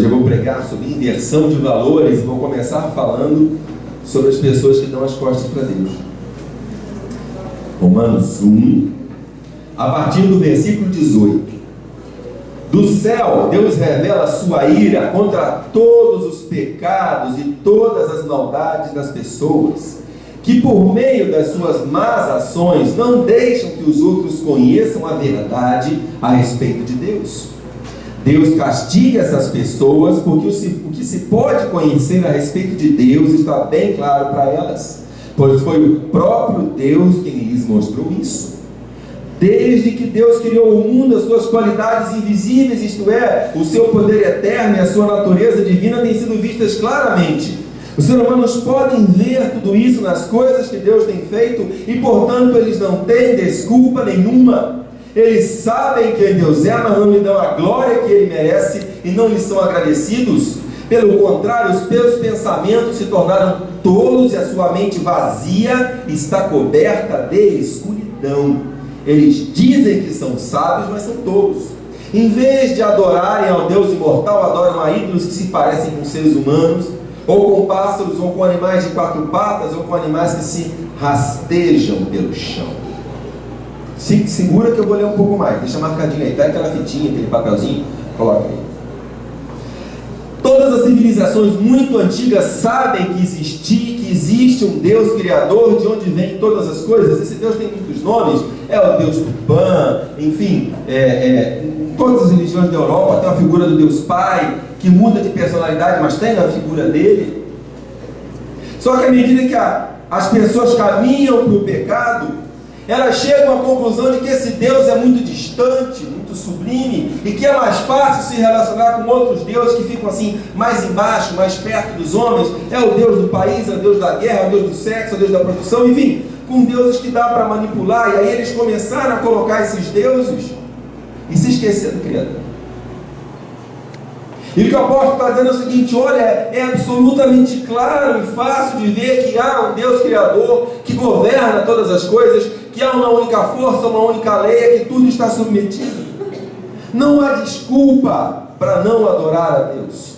Hoje eu vou pregar sobre inversão de valores e vou começar falando sobre as pessoas que dão as costas para Deus. Romanos 1, a partir do versículo 18. Do céu, Deus revela a sua ira contra todos os pecados e todas as maldades das pessoas, que por meio das suas más ações não deixam que os outros conheçam a verdade a respeito de Deus. Deus castiga essas pessoas porque o que se pode conhecer a respeito de Deus está bem claro para elas, pois foi o próprio Deus quem lhes mostrou isso. Desde que Deus criou o mundo, as suas qualidades invisíveis, isto é, o seu poder eterno e a sua natureza divina, têm sido vistas claramente. Os seres humanos podem ver tudo isso nas coisas que Deus tem feito e, portanto, eles não têm desculpa nenhuma. Eles sabem quem Deus é, mas não lhe dão a glória que Ele merece e não lhe são agradecidos. Pelo contrário, os seus pensamentos se tornaram tolos e a sua mente vazia está coberta de escuridão. Eles dizem que são sábios, mas são tolos. Em vez de adorarem ao Deus imortal, adoram a ídolos que se parecem com seres humanos, ou com pássaros, ou com animais de quatro patas, ou com animais que se rastejam pelo chão. Segura que eu vou ler um pouco mais. Deixa marcadinho aí, pega aquela fitinha, aquele papelzinho, coloca aí. Todas as civilizações muito antigas sabem que existe um Deus criador, de onde vêm todas as coisas. Esse Deus tem muitos nomes, é o Deus Tupã, enfim, em todas as religiões da Europa tem a figura do Deus Pai, que muda de personalidade, mas tem a figura dele. Só que à medida que as pessoas caminham para o pecado, elas chegam à conclusão de que esse Deus é muito distante, muito sublime, e que é mais fácil se relacionar com outros deuses que ficam assim, mais embaixo, mais perto dos homens. É o Deus do país, é o Deus da guerra, é o Deus do sexo, é o Deus da profissão, enfim, com deuses que dá para manipular. E aí eles começaram a colocar esses deuses e se esqueceram do Criador. E o que o apóstolo está dizendo é o seguinte: olha, é absolutamente claro e fácil de ver que há um Deus Criador que governa todas as coisas, que há uma única força, uma única lei, que tudo está submetido. Não há desculpa para não adorar a Deus.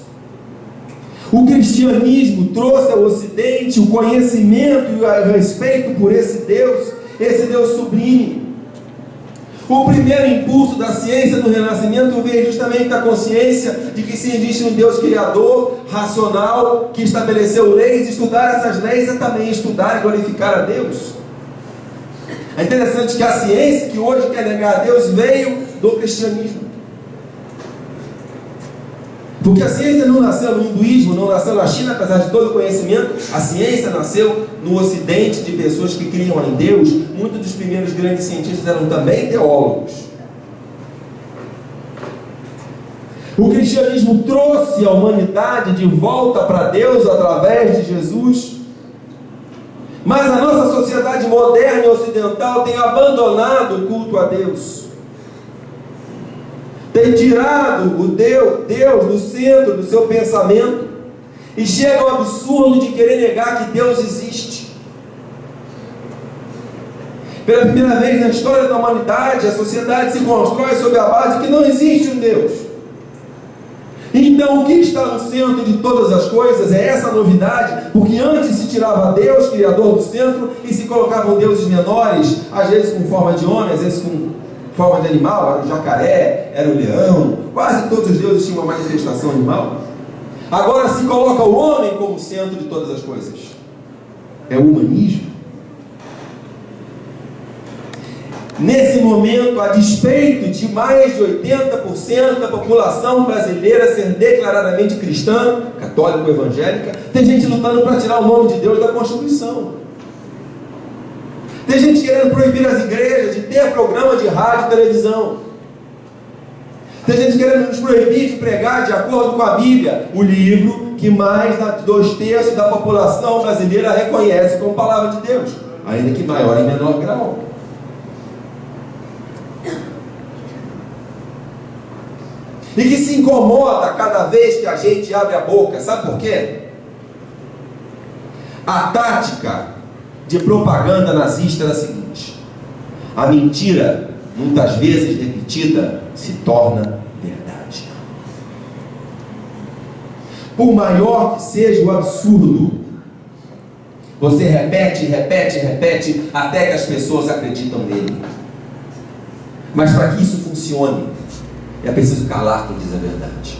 O cristianismo trouxe ao Ocidente o conhecimento e o respeito por esse Deus sublime. O primeiro impulso da ciência do Renascimento veio justamente da consciência de que se existe um Deus criador, racional, que estabeleceu leis. Estudar essas leis é também estudar e glorificar a Deus. É interessante que a ciência, que hoje quer negar a Deus, veio do cristianismo. Porque a ciência não nasceu no hinduísmo, não nasceu na China, apesar de todo o conhecimento. A ciência nasceu no Ocidente, de pessoas que criam em Deus. Muitos dos primeiros grandes cientistas eram também teólogos. O cristianismo trouxe a humanidade de volta para Deus através de Jesus. Mas a nossa sociedade moderna e ocidental tem abandonado o culto a Deus. Tem tirado o Deus do centro do seu pensamento e chega ao absurdo de querer negar que Deus existe. Pela primeira vez na história da humanidade, a sociedade se constrói sobre a base de que não existe um Deus. Então o que está no centro de todas as coisas é essa novidade, porque antes se tirava Deus, Criador, do centro, e se colocavam deuses menores, às vezes com forma de homem, às vezes com forma de animal. Era o jacaré, era o leão, quase todos os deuses tinham uma manifestação animal. Agora se coloca o homem como centro de todas as coisas. É o humanismo. Nesse momento, a despeito de mais de 80% da população brasileira ser declaradamente cristã, católica ou evangélica, tem gente lutando para tirar o nome de Deus da Constituição. Tem gente querendo proibir as igrejas de ter programa de rádio e televisão. Tem gente querendo nos proibir de pregar de acordo com a Bíblia, o livro que mais de 2/3 da população brasileira reconhece como palavra de Deus, ainda que maior e menor grau. E que se incomoda cada vez que a gente abre a boca. Sabe por quê? A tática de propaganda nazista era a seguinte: a mentira, muitas vezes repetida, se torna verdade. Por maior que seja o absurdo, você repete, repete, repete, até que as pessoas acreditam nele. Mas para que isso funcione, é preciso calar quem diz a verdade.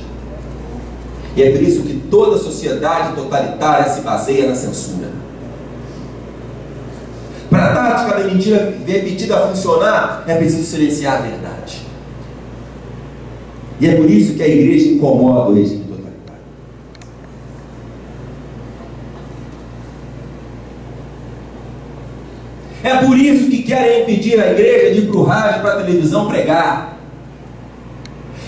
E é por isso que toda sociedade totalitária se baseia na censura. Para a tática da mentira repetida funcionar, é preciso silenciar a verdade. E é por isso que a igreja incomoda o regime totalitário. É por isso que querem impedir a igreja de ir para o rádio, para a televisão pregar.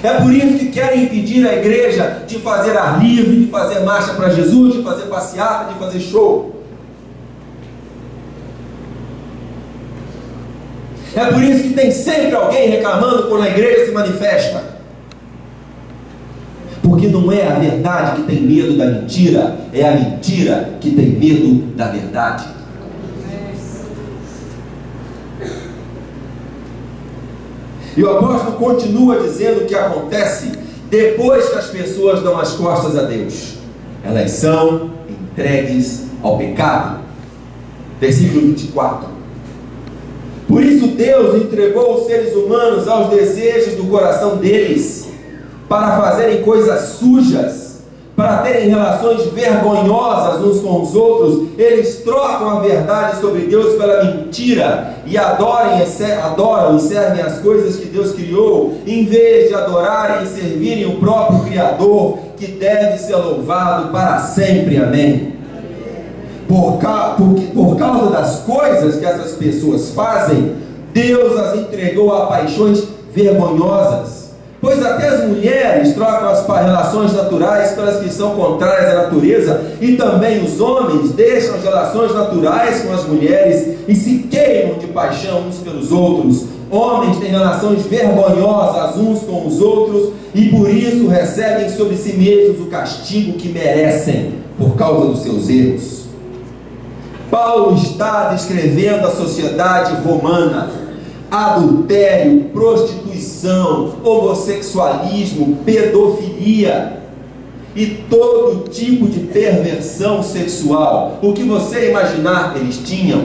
É por isso que querem impedir a igreja de fazer ar livre, de fazer marcha para Jesus, de fazer passeata, de fazer show. É por isso que tem sempre alguém reclamando quando a igreja se manifesta. Porque não é a verdade que tem medo da mentira, é a mentira que tem medo da verdade. E o apóstolo continua dizendo o que acontece depois que as pessoas dão as costas a Deus. Elas são entregues ao pecado. Versículo 24. Por isso Deus entregou os seres humanos aos desejos do coração deles, para fazerem coisas sujas, para terem relações vergonhosas uns com os outros. Eles trocam a verdade sobre Deus pela mentira e adoram e servem as coisas que Deus criou, em vez de adorarem e servirem o próprio Criador, que deve ser louvado para sempre. Amém. Por causa das coisas que essas pessoas fazem, Deus as entregou a paixões vergonhosas. Pois até as mulheres trocam as relações naturais pelas que são contrárias à natureza, e também os homens deixam as relações naturais com as mulheres e se queimam de paixão uns pelos outros. Homens têm relações vergonhosas uns com os outros e por isso recebem sobre si mesmos o castigo que merecem por causa dos seus erros. Paulo está descrevendo a sociedade romana: adultério, prostituição, homossexualismo, pedofilia e todo tipo de perversão sexual. O que você imaginar eles tinham.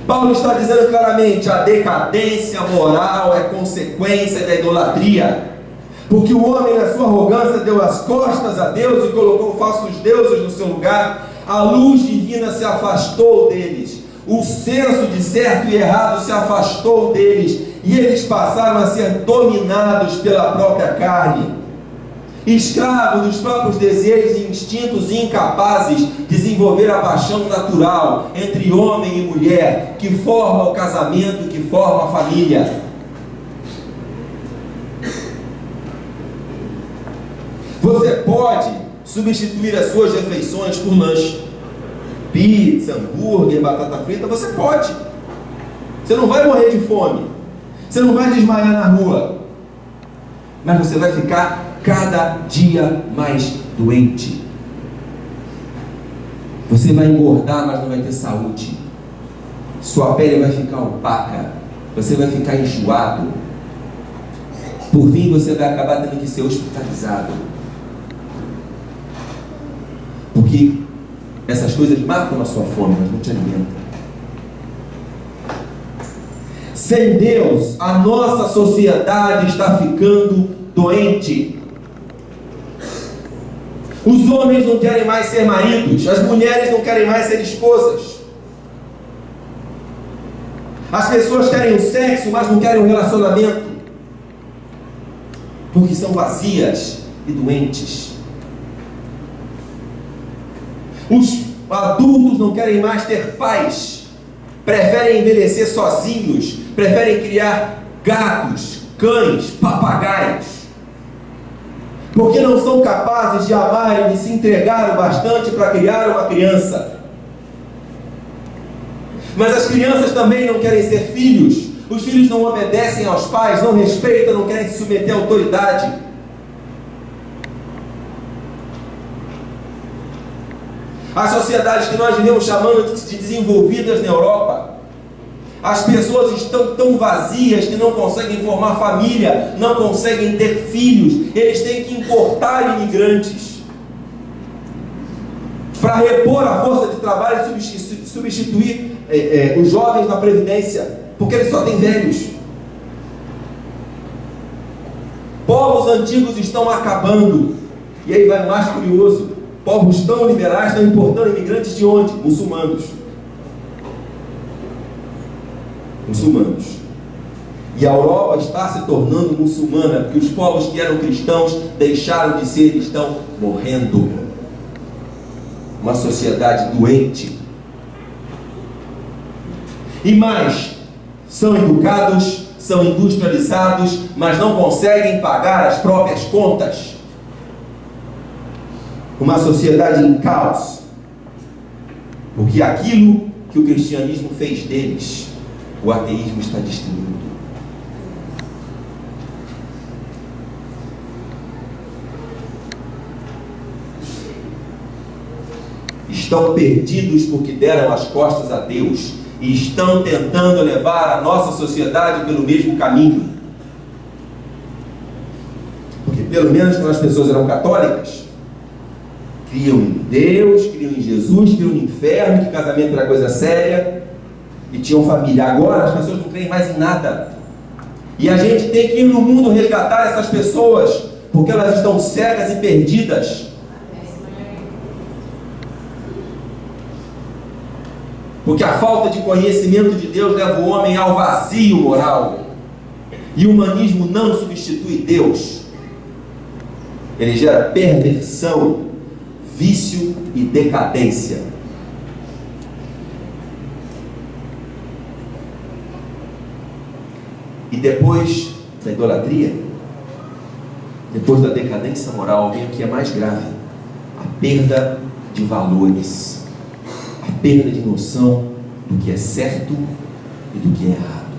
Paulo está dizendo claramente: a decadência moral é consequência da idolatria, porque o homem na sua arrogância deu as costas a Deus e colocou falsos deuses no seu lugar. A luz divina se afastou deles, o senso de certo e errado se afastou deles, e eles passaram a ser dominados pela própria carne, escravos dos próprios desejos e instintos, incapazes de desenvolver a paixão natural entre homem e mulher, que forma o casamento, que forma a família. Você pode substituir as suas refeições por lanche, pizza, hambúrguer, batata frita. Você pode. Você não vai morrer de fome, você não vai desmaiar na rua, mas você vai ficar cada dia mais doente. Você vai engordar, mas não vai ter saúde. Sua pele vai ficar opaca, você vai ficar enjoado. Por fim, você vai acabar tendo que ser hospitalizado, porque essas coisas matam a sua fome, mas não te alimentam. Sem Deus, a nossa sociedade está ficando doente. Os homens não querem mais ser maridos, as mulheres não querem mais ser esposas. As pessoas querem o sexo, mas não querem o relacionamento, porque são vazias e doentes. Os adultos não querem mais ter pais, preferem envelhecer sozinhos, preferem criar gatos, cães, papagaios, porque não são capazes de amar e de se entregar o bastante para criar uma criança. Mas as crianças também não querem ser filhos. Os filhos não obedecem aos pais, não respeitam, não querem se submeter à autoridade. As sociedades que nós vivemos chamando de desenvolvidas na Europa, as pessoas estão tão vazias que não conseguem formar família, não conseguem ter filhos, eles têm que importar imigrantes. para repor a força de trabalho e substituir os jovens na previdência, porque eles só têm velhos. Povos antigos estão acabando. E aí vai o mais curioso: povos tão liberais estão importando imigrantes de onde? Muçulmanos. E a Europa está se tornando muçulmana, porque os povos que eram cristãos deixaram de ser e estão morrendo. Uma sociedade doente. E mais, são educados, são industrializados, mas não conseguem pagar as próprias contas. Uma sociedade em caos. Porque aquilo que o cristianismo fez deles, o ateísmo está destruindo. Estão perdidos porque deram as costas a Deus e estão tentando levar a nossa sociedade pelo mesmo caminho. Porque pelo menos quando as pessoas eram católicas, criam em Deus, criam em Jesus, criam no inferno, que casamento era coisa séria, e tinham família. Agora as pessoas não creem mais em nada. E a gente tem que ir no mundo resgatar essas pessoas, porque elas estão cegas e perdidas. Porque a falta de conhecimento de Deus leva o homem ao vazio moral. E o humanismo não substitui Deus. Ele gera perversão, vício e decadência. E depois da idolatria, depois da decadência moral, vem o que é mais grave: a perda de valores, a perda de noção do que é certo e do que é errado.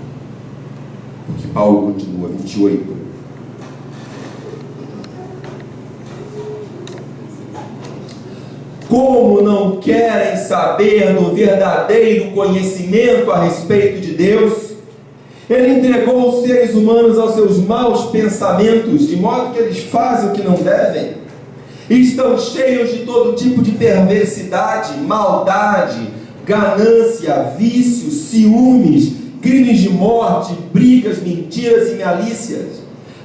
Porque Paulo continua, 28. Como não querem saber do verdadeiro conhecimento a respeito de Deus, Ele entregou os seres humanos aos seus maus pensamentos, de modo que eles fazem o que não devem. Estão cheios de todo tipo de perversidade, maldade, ganância, vícios, ciúmes, crimes de morte, brigas, mentiras e malícias.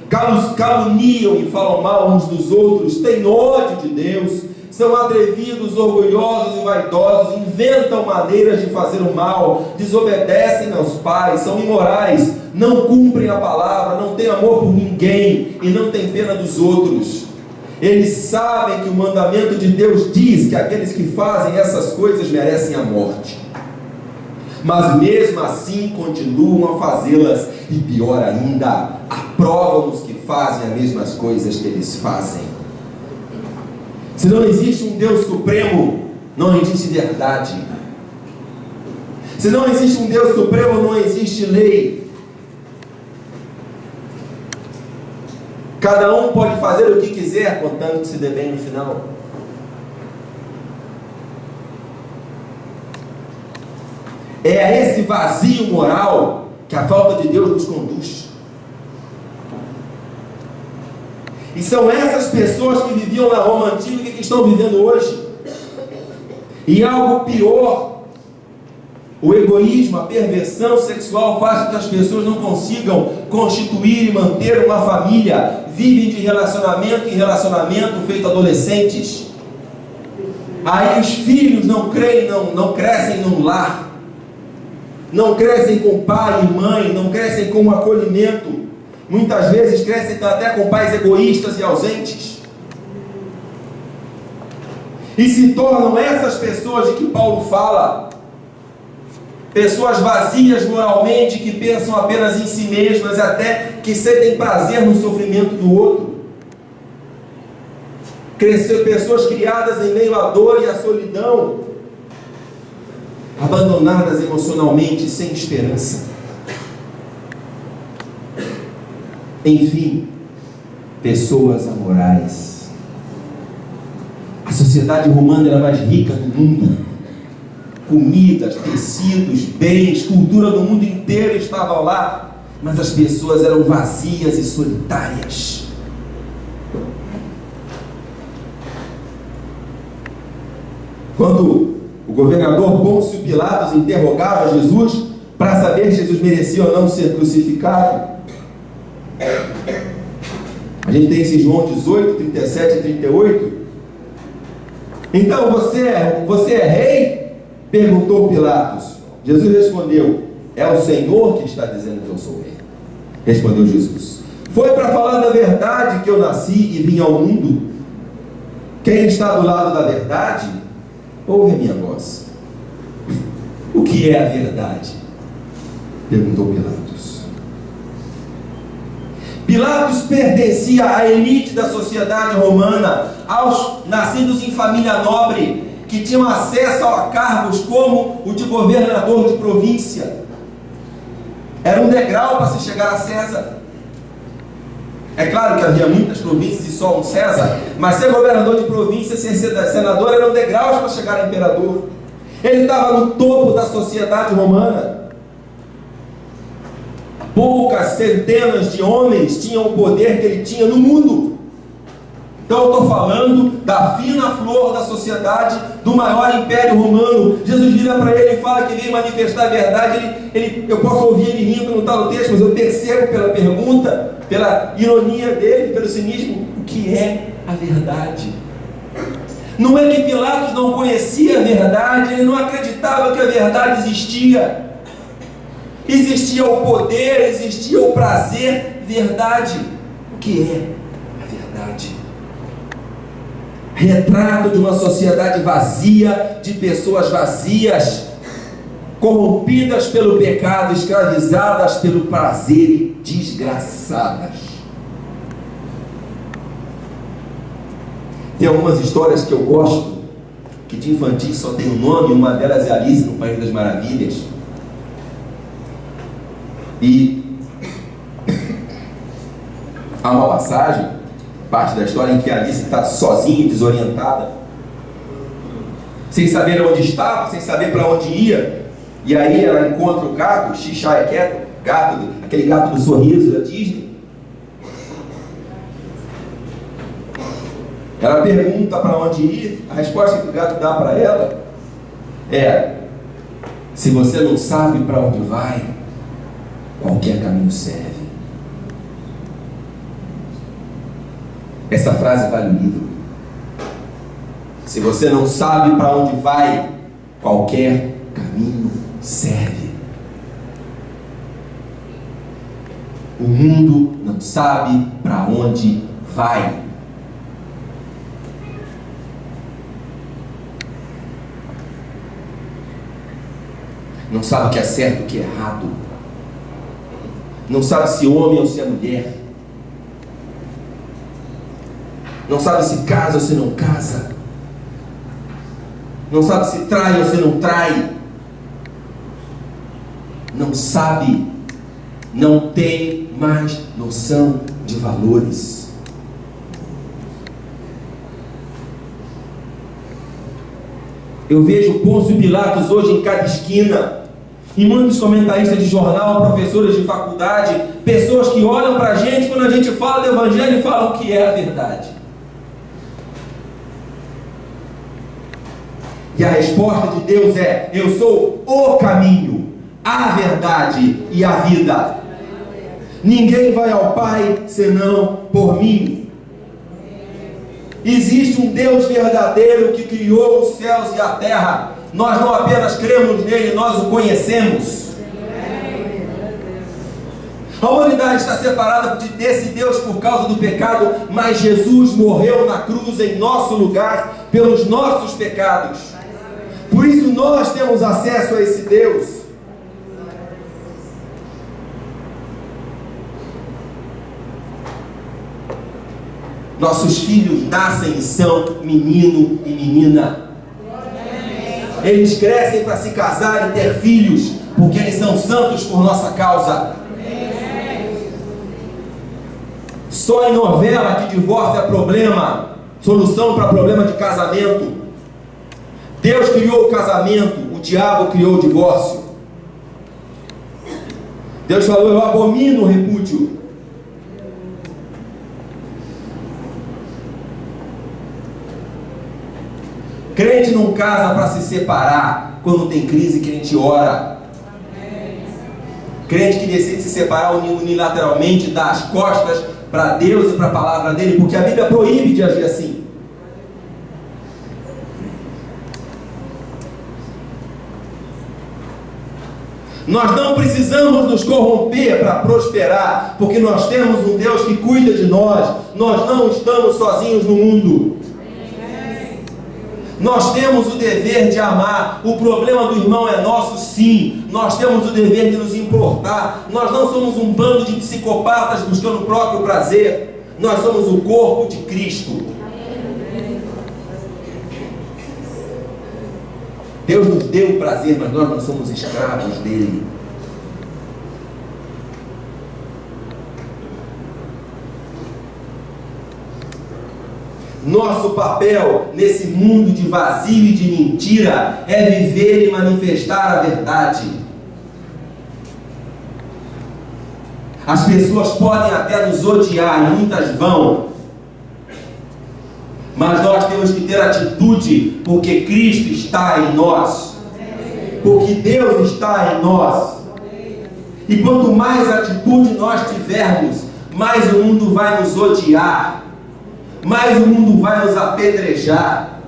Caluniam e falam mal uns dos outros, têm ódio de Deus, são atrevidos, orgulhosos e vaidosos, inventam maneiras de fazer o mal, desobedecem aos pais, são imorais, não cumprem a palavra, não têm amor por ninguém e não têm pena dos outros. Eles sabem que o mandamento de Deus diz que aqueles que fazem essas coisas merecem a morte. Mas mesmo assim continuam a fazê-las, e pior ainda, aprovam os que fazem as mesmas coisas que eles fazem. Se não existe um Deus supremo, não existe verdade. Se não existe um Deus supremo, não existe lei. Cada um pode fazer o que quiser, contando que se dê bem no final. É a esse vazio moral que a falta de Deus nos conduz. E são essas pessoas que viviam na Roma antiga que estão vivendo hoje. E algo pior, o egoísmo, a perversão sexual faz com que as pessoas não consigam constituir e manter uma família. Vivem de relacionamento em relacionamento, feito adolescentes. Aí os filhos não crescem num lar. Não crescem com pai e mãe, não crescem com um acolhimento. Muitas vezes crescem até com pais egoístas e ausentes. E se tornam essas pessoas de que Paulo fala, pessoas vazias moralmente, que pensam apenas em si mesmas, até que sentem prazer no sofrimento do outro. Pessoas criadas em meio à dor e à solidão, abandonadas emocionalmente, sem esperança. Enfim, pessoas amorais. A sociedade romana era a mais rica do mundo. Comidas, tecidos, bens, cultura do mundo inteiro estavam lá, mas as pessoas eram vazias e solitárias. Quando o governador Pôncio Pilatos interrogava Jesus para saber se Jesus merecia ou não ser crucificado, a gente tem esse João 18, 37 e 38. Então, você é rei? Perguntou Pilatos. Jesus respondeu: é o Senhor que está dizendo que eu sou rei. Respondeu Jesus: foi para falar da verdade que eu nasci e vim ao mundo. Quem está do lado da verdade, ouve a minha voz. O que é a verdade? Perguntou Pilatos. Pilatos pertencia à elite da sociedade romana, aos nascidos em família nobre, que tinham acesso a cargos como o de governador de província. Era um degrau para se chegar a César. É claro que havia muitas províncias e só um César, mas ser governador de província, ser senador, eram degraus para chegar a imperador. Ele estava no topo da sociedade romana. Poucas centenas de homens tinham o poder que ele tinha no mundo. Então eu estou falando da fina flor da sociedade, do maior império romano. Jesus vira para ele e fala que veio manifestar a verdade. Eu posso ouvir ele rindo, não está no texto, mas eu percebo pela pergunta, pela ironia dele, pelo cinismo, o que é a verdade. Não é que Pilatos não conhecia a verdade, ele não acreditava que a verdade existia. Existia o poder, existia o prazer, verdade. O que é a verdade? Retrato de uma sociedade vazia, de pessoas vazias, corrompidas pelo pecado, escravizadas pelo prazer e desgraçadas. Tem algumas histórias que eu gosto, que de infantis só tem um nome, uma delas é Alice no País das Maravilhas. E há uma passagem, parte da história, em que Alice está sozinha e desorientada, sem saber onde estava, sem saber para onde ia. E aí ela encontra o gato, Xixaequeto, aquele gato do sorriso da Disney. Ela pergunta para onde ir. A resposta que o gato dá para ela é: se você não sabe para onde vai, qualquer caminho serve. Essa frase vale o livro. Se você não sabe para onde vai, qualquer caminho serve. O mundo não sabe para onde vai. Não sabe o que é certo e o que é errado. Não sabe se homem ou se é mulher. Não sabe se casa ou se não casa. Não sabe se trai ou se não trai. Não sabe, não tem mais noção de valores. Eu vejo Pôncio Pilatos hoje em cada esquina. E muitos comentaristas de jornal, professores de faculdade, pessoas que olham para a gente quando a gente fala do Evangelho e falam o que é a verdade. E a resposta de Deus é: eu sou o caminho, a verdade e a vida. Ninguém vai ao Pai senão por mim. Existe um Deus verdadeiro que criou os céus e a terra. Nós não apenas cremos nele, nós o conhecemos. A humanidade está separada desse Deus por causa do pecado, mas Jesus morreu na cruz em nosso lugar, pelos nossos pecados. Por isso nós temos acesso a esse Deus. Nossos filhos nascem e são menino e menina. Eles crescem para se casar e ter filhos, porque eles são santos por nossa causa. Só em novela que divórcio é problema, solução para problema de casamento. Deus criou o casamento, o diabo criou o divórcio. Deus falou: eu abomino o repúdio. Crente não casa para se separar. Quando tem crise, crente ora. Crente que decide se separar unilateralmente, dá as costas para Deus e para a palavra dele, porque a Bíblia proíbe de agir assim. Nós não precisamos nos corromper para prosperar, porque nós temos um Deus que cuida de nós. Nós não estamos sozinhos no mundo. Nós temos o dever de amar. O problema do irmão é nosso, sim. Nós temos o dever de nos importar. Nós não somos um bando de psicopatas buscando o próprio prazer. Nós somos o corpo de Cristo. Deus nos deu o prazer, mas nós não somos escravos dele. Nosso papel nesse mundo de vazio e de mentira é viver e manifestar a verdade. As pessoas podem até nos odiar, e muitas vão, mas nós temos que ter atitude, porque Cristo está em nós, porque Deus está em nós. E quanto mais atitude nós tivermos, mais o mundo vai nos odiar, mais o mundo vai nos apedrejar,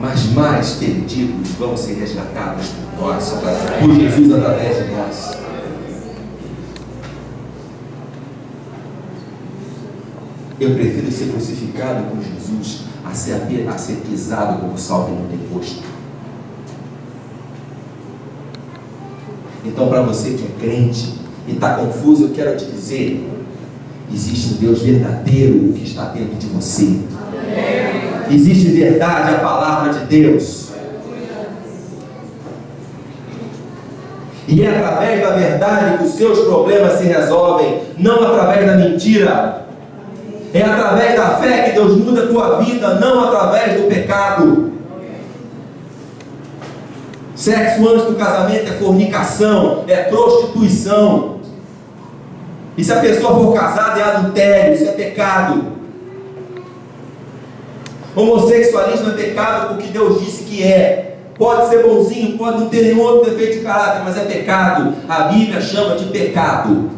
mas mais perdidos vão ser resgatados por nós, por Jesus através de nós. Eu prefiro ser crucificado com Jesus a ser pisado como sal que não tem gosto. Então, para você que é crente e está confuso, eu quero te dizer: existe um Deus verdadeiro que está dentro de você. Existe verdade, a palavra de Deus. E é através da verdade que os seus problemas se resolvem, não através da mentira. É através da fé que Deus muda a tua vida, não através do pecado. Sexo antes do casamento é fornicação, é prostituição. E se a pessoa for casada é adultério, isso é pecado. Homossexualismo é pecado porque Deus disse que é. Pode ser bonzinho, pode não ter nenhum outro defeito de caráter, mas é pecado. A Bíblia chama de pecado.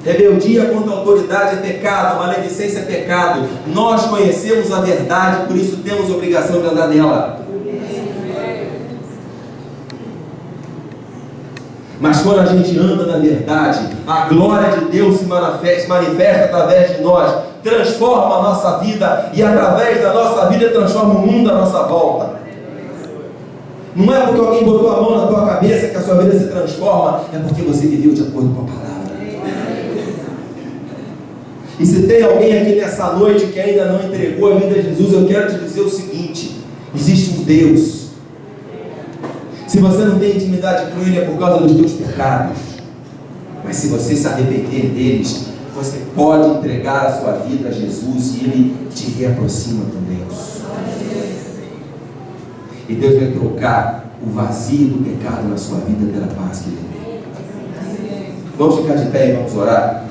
Rebeldia contra a autoridade é pecado, maledicência é pecado. Nós conhecemos a verdade, por isso temos a obrigação de andar nela. Mas quando a gente anda na verdade, a glória de Deus se manifesta através de nós, transforma a nossa vida, e através da nossa vida transforma o mundo à nossa volta. Não é porque alguém botou a mão na tua cabeça que a sua vida se transforma, é porque você viveu de acordo com a palavra. E se tem alguém aqui nessa noite que ainda não entregou a vida a Jesus, eu quero te dizer o seguinte: existe um Deus. Se você não tem intimidade com Ele, é por causa dos teus pecados. Mas se você se arrepender deles, você pode entregar a sua vida a Jesus e Ele te reaproxima com Deus. E Deus vai trocar o vazio do pecado na sua vida pela paz que Ele tem. Vamos ficar de pé e vamos orar.